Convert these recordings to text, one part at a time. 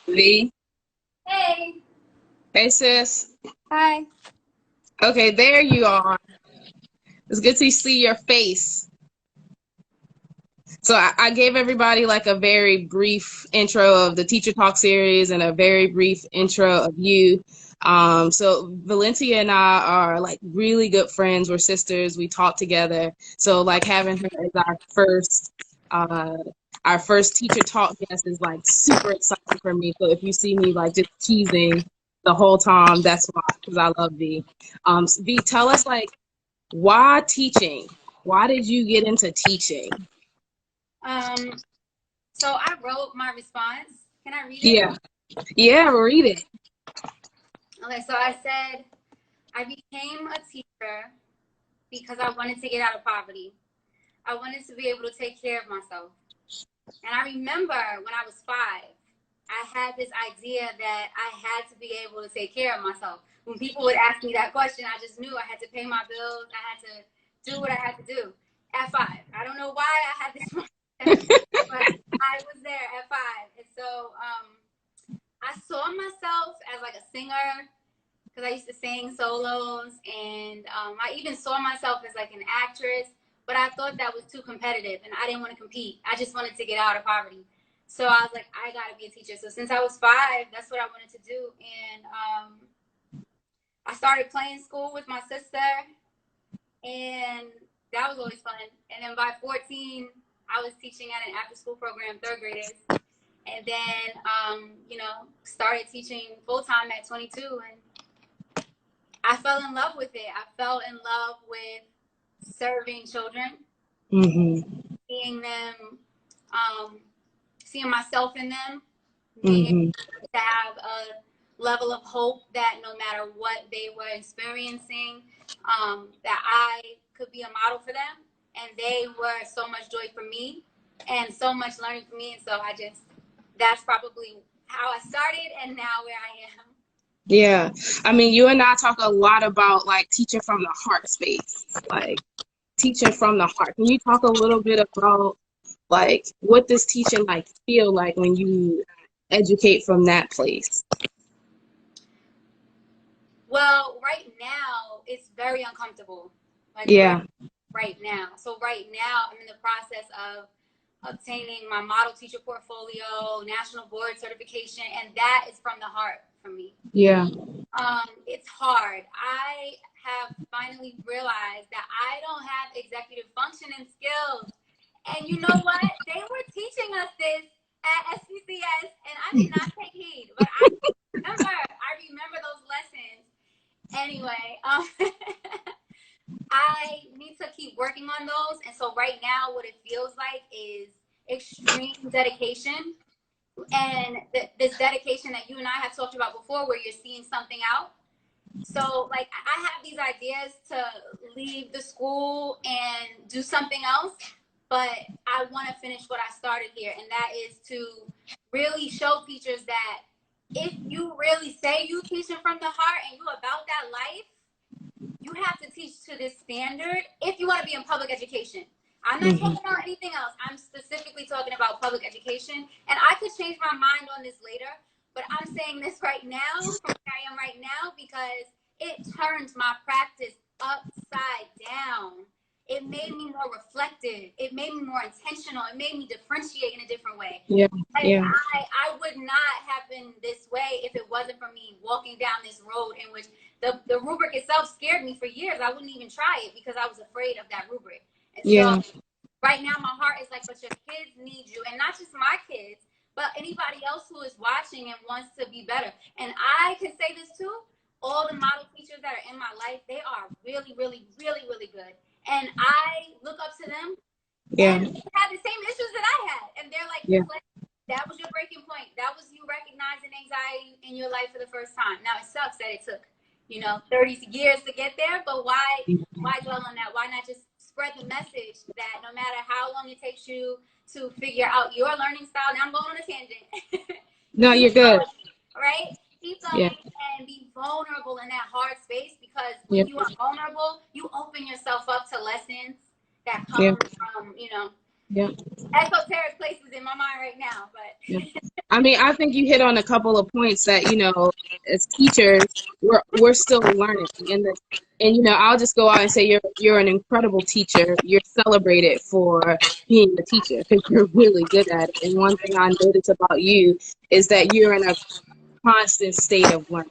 V. Hey. Hey, sis. Hi. Okay, there you are. It's good to see your face. So I gave everybody like a very brief intro of the Teacher Talk series and a very brief intro of you. So Valencia and I are like really good friends. We're sisters. We talk together. So like having her as uh, our first Teacher Talk guest is like super exciting for me. So if you see me like just teasing the whole time, that's why, because I love V. So V, tell us like why teaching? Why did you get into teaching? Um, so I wrote my response. Can I read it? Yeah. Yeah, read it. Okay, so I said, I became a teacher because I wanted to get out of poverty. I wanted to be able to take care of myself. And I remember when I was 5, I had this idea that I had to be able to take care of myself. When people would ask me that question, I just knew I had to pay my bills. I had to do what I had to do at 5. I don't know why I had this mindset, but I was there at 5. And so I saw myself as like a singer because I used to sing solos, and I even saw myself as like an actress, but I thought that was too competitive, and I didn't want to compete. I just wanted to get out of poverty. So I was like, I gotta be a teacher. So since I was 5, that's what I wanted to do, and I started playing school with my sister, and that was always fun. And then by 14, I was teaching at an after-school program, 3rd graders, and then started teaching full-time at 22, and I fell in love with it. I fell in love with serving children, seeing them, seeing myself in them, being able to have a level of hope that no matter what they were experiencing, that I could be a model for them. And they were so much joy for me and so much learning for me. And so that's probably how I started and now where I am. Yeah. I mean, you and I talk a lot about like teaching from the heart space, like teaching from the heart. Can you talk a little bit about like what does teaching like feel like when you educate from that place? Well, right now it's very uncomfortable. Like Yeah. right now. So right now I'm in the process of obtaining my model teacher portfolio, national board certification, and that is from the heart for me. Yeah. It's hard. I have finally realized that I don't have executive functioning skills. And you know what? They were teaching us this at SPCS, and I did not take heed. But I remember those lessons. Anyway, I need to keep working on those. And so right now, what it feels like is extreme dedication. And this dedication that you and I have talked about before, where you're seeing something out. So, like, I have these ideas to leave the school and do something else, but I want to finish what I started here, and that is to really show teachers that if you really say you teaching from the heart and you about that life, you have to teach to this standard if you want to be in public education. I'm not talking about anything else. I'm specifically talking about public education. And I could change my mind on this later, but I'm saying this right now, from where I am right now, because it turned my practice upside down. It made me more reflective. It made me more intentional. It made me differentiate in a different way. Yeah. And Yeah. I would not have been this way if it wasn't for me walking down this road in which the rubric itself scared me for years. I wouldn't even try it because I was afraid of that rubric. And Yeah. so right now my heart is like, but your kids need you. And not just my kids, but anybody else who is watching and wants to be better. And I can say this too, all the model teachers that are in my life, they are really, really, really, really good. And I look up to them Yeah. and have the same issues that I had. And they're like, Yeah. that was your breaking point. That was you recognizing anxiety in your life for the first time. Now it sucks that it took 30 years to get there, but why dwell on that? Why not just spread the message that no matter how long it takes you to figure out your learning style, now I'm going on a tangent. No, Keep you're good. going, right? Keep Yeah. going and be vulnerable in that hard space, because Yeah. when you are vulnerable, you open yourself up to lessons that Yeah. come from, Yeah. esoteric places in my mind right now, Yeah. but I mean, I think you hit on a couple of points that, as teachers, we're still learning. And I'll just go out and say you're an incredible teacher. You're celebrated for being a teacher because you're really good at it. And one thing I noticed about you is that you're in a constant state of learning.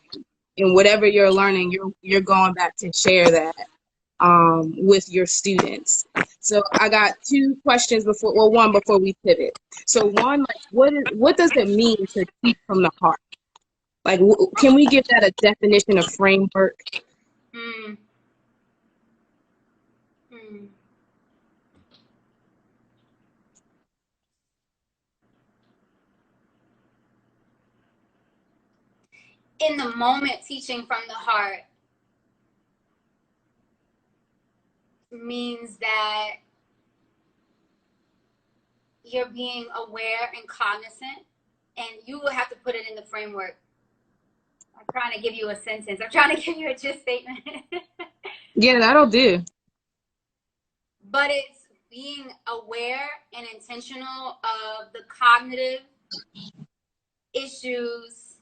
And whatever you're learning, you're going back to share that with your students. So I got two questions one before we pivot. So one, like, what does it mean to teach from the heart? Like, can we give that a definition, a framework? Mm. Mm. In the moment, teaching from the heart means that you're being aware and cognizant, and you will have to put it in the framework. I'm trying to give you a sentence. I'm trying to give you a gist statement. Yeah, that'll do. But it's being aware and intentional of the cognitive issues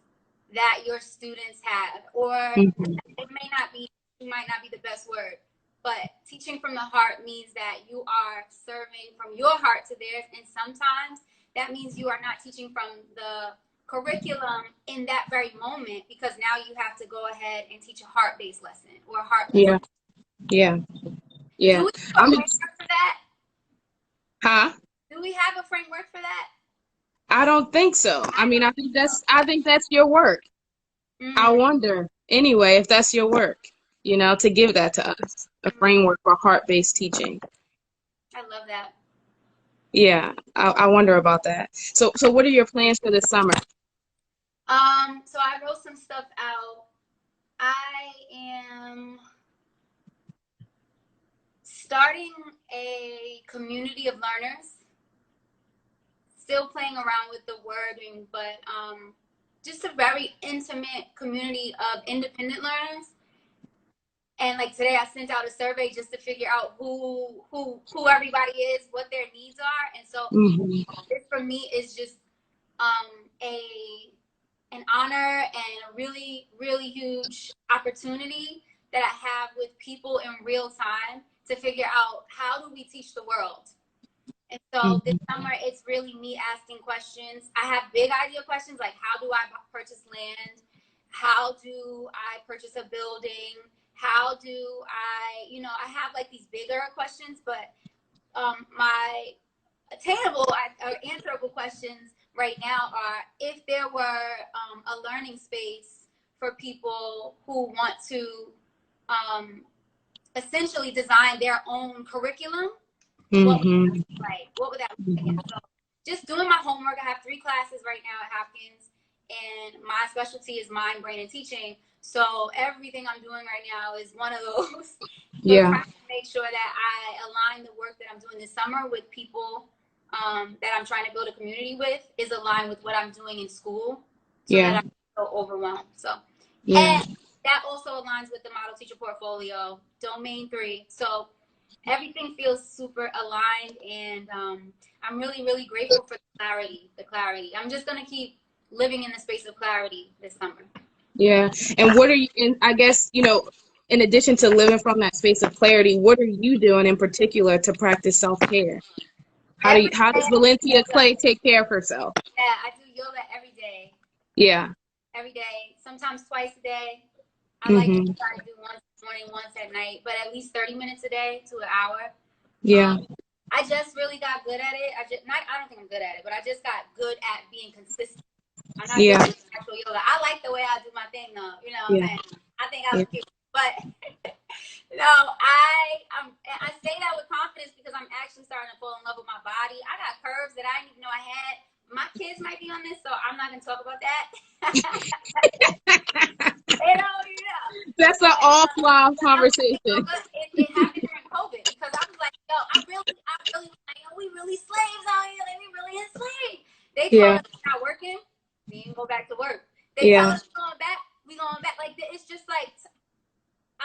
that your students have, or it might not be the best word, but teaching from the heart means that you are serving from your heart to theirs, and sometimes that means you are not teaching from the curriculum in that very moment, because now you have to go ahead and teach a heart-based lesson or a heart-based lesson. Yeah. Do we have a framework for that? Huh? Do we have a framework for that? I don't think so. I mean, I think that's your work. Mm-hmm. I wonder anyway if that's your work, to give that to us, a framework for heart-based teaching. I love that. Yeah, I wonder about that. So what are your plans for this summer? So I wrote some stuff out. I am starting a community of learners. Still playing around with the wording, but just a very intimate community of independent learners. And like today, I sent out a survey just to figure out who everybody is, what their needs are, and so this for me is just an honor and a really, really huge opportunity that I have with people in real time to figure out how do we teach the world. And so this summer, it's really me asking questions. I have big idea questions like, how do I purchase land? How do I purchase a building? How do I, I have like these bigger questions, but my attainable or answerable questions right now are, if there were a learning space for people who want to essentially design their own curriculum, what would that look like? What would that look like? So just doing my homework. I have 3 classes right now at Hopkins, and my specialty is mind, brain, and teaching. So everything I'm doing right now is one of those. Trying to make sure that I align the work that I'm doing this summer with people that I'm trying to build a community with is aligned with what I'm doing in school, so that I'm so overwhelmed. So and that also aligns with the model teacher portfolio, domain 3. So everything feels super aligned, and I'm really, really grateful for the clarity. I'm just going to keep living in the space of clarity this summer. Yeah. And what are you, and I guess, in addition to living from that space of clarity, what are you doing in particular to practice self-care? How does Valencia Clay take care of herself? Yeah, I do yoga every day. Yeah. Every day, sometimes twice a day. I like to try to do once in the morning, once at night, but at least 30 minutes a day to an hour. Yeah. I just really got good at it. I don't think I'm good at it, but I just got good at being consistent. I'm not good at actual yoga. I like the way I do my thing, though. You know what I'm saying? I think I look cute. But no, I say that with confidence because I'm actually starting to fall in love with my body. I got curves that I didn't even know I had. My kids might be on this, so I'm not going to talk about that. That's an offline conversation. It happened during COVID because I was like, yo, I really, we really slaves out here. Like, we really enslaved. They told us we're not working. We didn't go back to work. They tell us we're going back. We going back. Like, it's just like,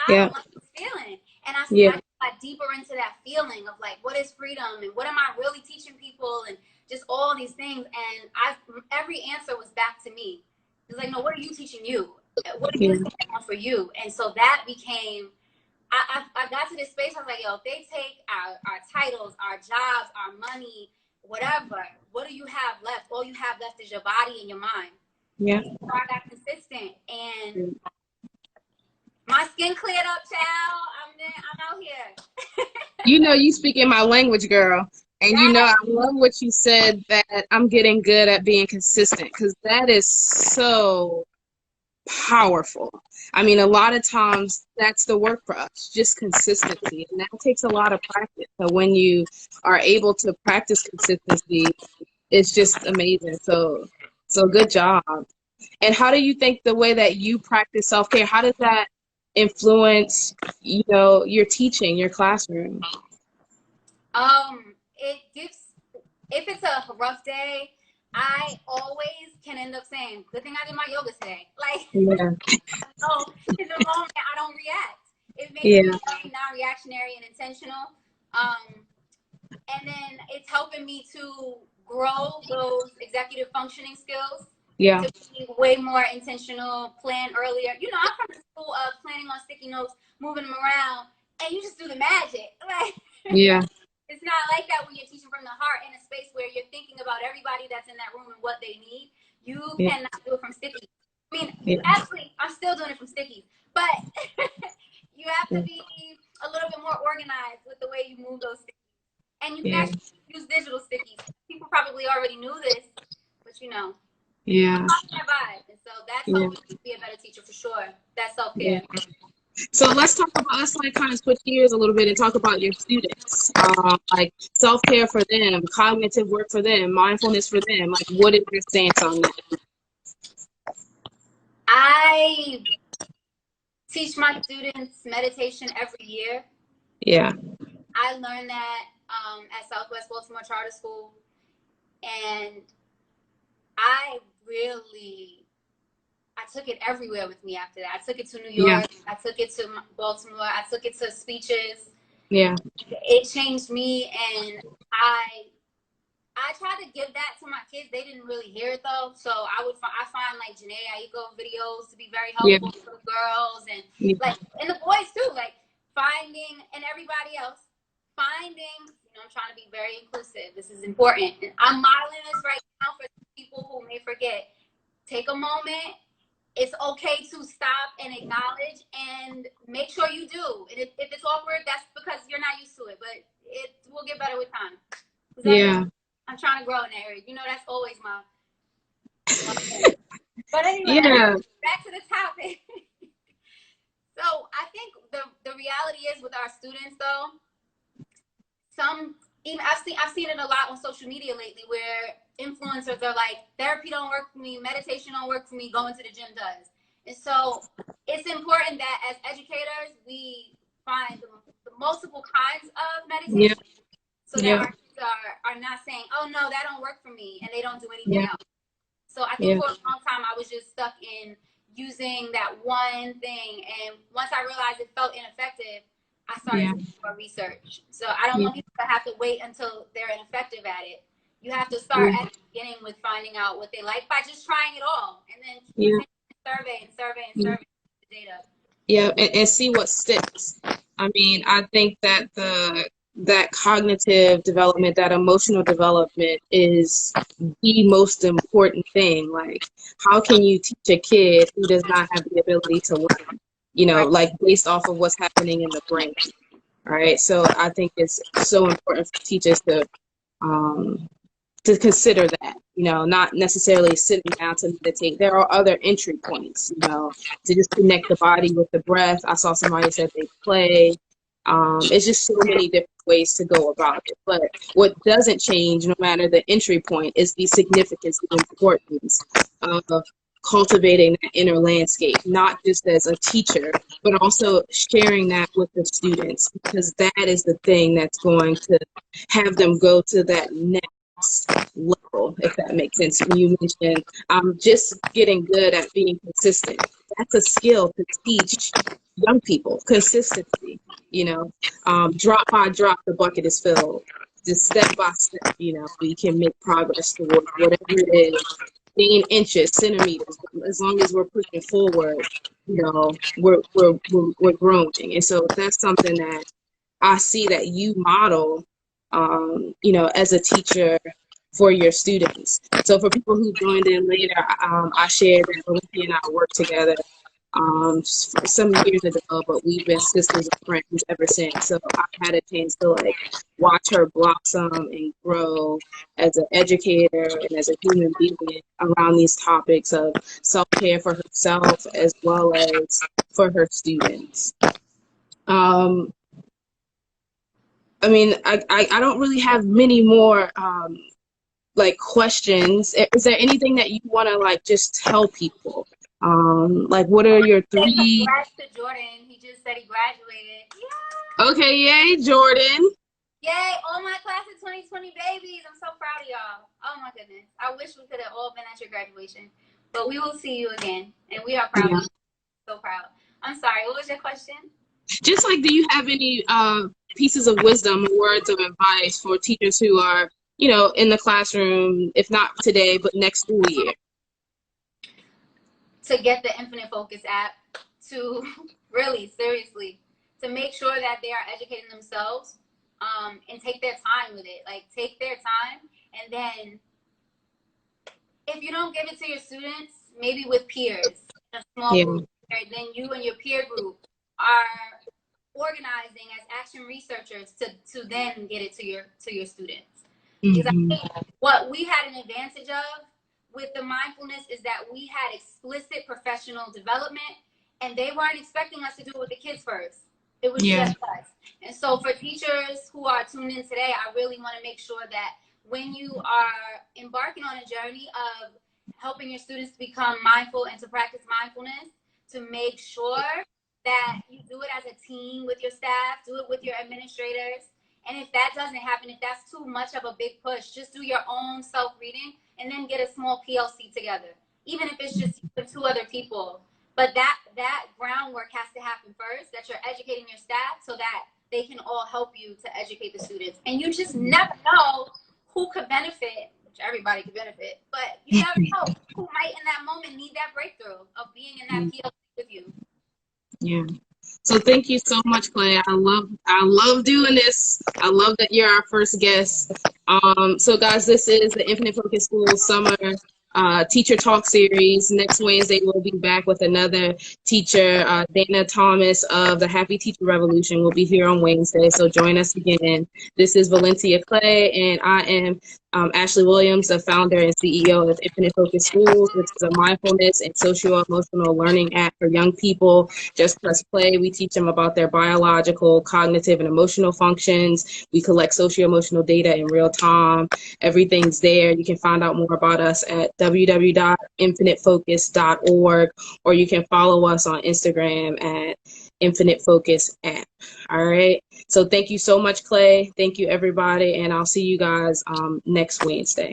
I don't like this feeling. And I got deeper into that feeling of like, what is freedom and what am I really teaching people, and just all these things. And every answer was back to me. It's like, no, what are you teaching you? What are you doing for you? And so that became, I got to this space. I was like, yo, if they take our titles, our jobs, our money, whatever, what do you have left? All you have left is your body and your mind. Yeah. So I got consistent, and my skin cleared up, child. I'm out here. You know, you speak in my language, girl. And you know, I love what you said, that I'm getting good at being consistent, because that is so powerful. I mean, a lot of times that's the work for us, just consistency. And that takes a lot of practice. So when you are able to practice consistency, it's just amazing. So good job. And how do you think the way that you practice self-care, how does that influence, you know, your teaching, your classroom? It gives, if it's a rough day, I always can end up saying, good thing I did my yoga today. Like, so in the moment, I don't react. It makes me very non-reactionary and intentional. And then it's helping me to grow those executive functioning skills. Yeah. To be way more intentional, plan earlier. You know, I'm from the school of planning on sticky notes, moving them around, and you just do the magic. Like, yeah. It's not like that when you're teaching from the heart in a space where you're thinking about everybody that's in that room and what they need. You cannot do it from stickies. I mean, actually, I'm still doing it from stickies, but you have to be a little bit more organized with the way you move those stickies. And you can actually use digital stickies. People probably already knew this, but you know. Yeah. And so that's helping me to be a better teacher for sure. That's self-care. So let's like kind of switch gears a little bit and talk about your students. Like self-care for them, cognitive work for them, mindfulness for them. Like, what is your stance on that? I teach my students meditation every year. Yeah. I learned that at Southwest Baltimore Charter School, and I took it everywhere with me after that. I took it to New York. I took it to Baltimore. I took it to speeches. Yeah. It changed me, and I tried to give that to my kids. They didn't really hear it though. So I find like Janae Aiko videos to be very helpful for the girls, and like, and the boys too, like finding, and everybody else finding, you know, I'm trying to be very inclusive. This is important. And I'm modeling this right now for people who may forget. Take a moment. It's okay to stop and acknowledge, and make sure you do. And if it's awkward, that's because you're not used to it, but it will get better with time. Yeah. I'm trying to grow in that area. You know, that's always my but anyway, back to the topic. So I think the reality is with our students though, I've seen it a lot on social media lately where influencers are like, therapy don't work for me, meditation don't work for me, going to the gym does. And so it's important that as educators, we find the multiple kinds of meditation so that our kids are not saying, oh no, that don't work for me, and they don't do anything else. So I think for a long time I was just stuck in using that one thing, and once I realized it felt ineffective, I started to do more research. So I don't want people to have to wait until they're ineffective at it. You have to start at the beginning with finding out what they like by just trying it all, and then survey the data. Yeah, and see what sticks. I mean, I think that that cognitive development, that emotional development is the most important thing. Like, how can you teach a kid who does not have the ability to learn, you know, like based off of what's happening in the brain, right? So I think it's so important for teachers to consider that, you know, not necessarily sitting down to meditate. There are other entry points, you know, to just connect the body with the breath. I saw somebody said they play. It's just so many different ways to go about it. But what doesn't change, no matter the entry point, is the significance, the importance of cultivating that inner landscape, not just as a teacher, but also sharing that with the students, because that is the thing that's going to have them go to that next level, if that makes sense. When you mentioned just getting good at being consistent, that's a skill to teach young people. Consistency, you know, drop by drop the bucket is filled. just step by step, we can make progress towards whatever it is, in inches, centimeters. As long as we're pushing forward, we're growing. And so that's something that I see that you model, as a teacher for your students. So for people who joined in later, I shared that Valencia and I worked together some years ago, but we've been sisters and friends ever since. So I've had a chance to watch her blossom and grow as an educator and as a human being around these topics of self-care for herself as well as for her students. I don't really have many more questions. Is there anything that you want to just tell people? What are your three? Congrats to Jordan. He just said he graduated. Yeah. Okay, yay, Jordan. Yay, all my class of 2020 babies. I'm so proud of y'all. Oh my goodness. I wish we could have all been at your graduation. But we will see you again. And we are proud of you. So proud. I'm sorry, what was your question? Just do you have any pieces of wisdom, words of advice for teachers who are, in the classroom, if not today, but next school year? To get the Infinite Focus app, to really, seriously, to make sure that they are educating themselves and take their time with it. Take their time, and then if you don't give it to your students, maybe with peers, a small group, then you and your peer group are organizing as action researchers to then get it to your students. Because I think what we had an advantage of with the mindfulness is that we had explicit professional development, and they weren't expecting us to do it with the kids first. It was just us. And so for teachers who are tuned in today, I really want to make sure that when you are embarking on a journey of helping your students to become mindful and to practice mindfulness, to make sure that you do it as a team with your staff, do it with your administrators. And if that doesn't happen, if that's too much of a big push, just do your own self-reading and then get a small PLC together, even if it's just you and two other people. But that groundwork has to happen first, that you're educating your staff so that they can all help you to educate the students. And you just never know who could benefit, which everybody could benefit, but you never know who might in that moment need that breakthrough of being in that PLC with you. Yeah. So thank you so much, Clay. I love doing this. I love that you're our first guest. So guys, this is the Infinite Focus School Summer Teacher Talk Series. Next Wednesday, we'll be back with another teacher. Dana Thomas of the Happy Teacher Revolution will be here on Wednesday. So join us again. This is Valencia Clay, and I am Ashley Williams, the founder and CEO of Infinite Focus Schools, which is a mindfulness and socio-emotional learning app for young people. Just press play. We teach them about their biological, cognitive, and emotional functions. We collect socio-emotional data in real time. Everything's there. You can find out more about us at www.infinitefocus.org, or you can follow us on Instagram at Infinite Focus app. All right. So thank you so much, Clay. Thank you, everybody. And I'll see you guys next Wednesday.